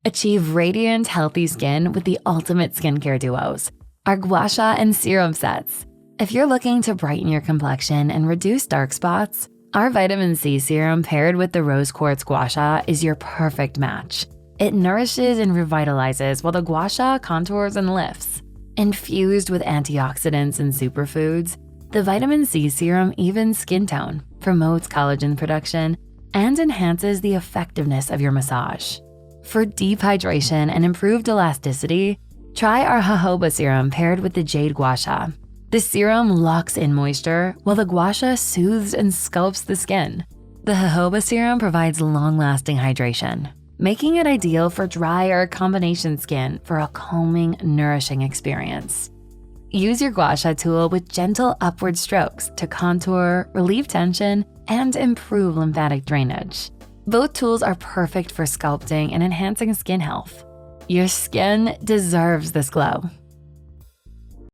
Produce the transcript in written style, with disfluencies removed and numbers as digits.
Achieve radiant, healthy skin with the ultimate skincare duos, our Gua Sha and Serum sets. If you're looking to brighten your complexion and reduce dark spots, our Vitamin C Serum paired with the Rose Quartz Gua Sha is your perfect match. It nourishes and revitalizes while the Gua Sha contours and lifts. Infused with antioxidants and superfoods, the Vitamin C Serum evens skin tone, promotes collagen production, and enhances the effectiveness of your massage. For deep hydration and improved elasticity, try our Jojoba Serum paired with the Jade Gua Sha. The serum locks in moisture while the Gua Sha soothes and sculpts the skin. The Jojoba Serum provides long-lasting hydration, making it ideal for dry or combination skin for a calming, nourishing experience. Use your Gua Sha tool with gentle upward strokes to contour, relieve tension, and improve lymphatic drainage. Both tools are perfect for sculpting and enhancing skin health. Your skin deserves this glow.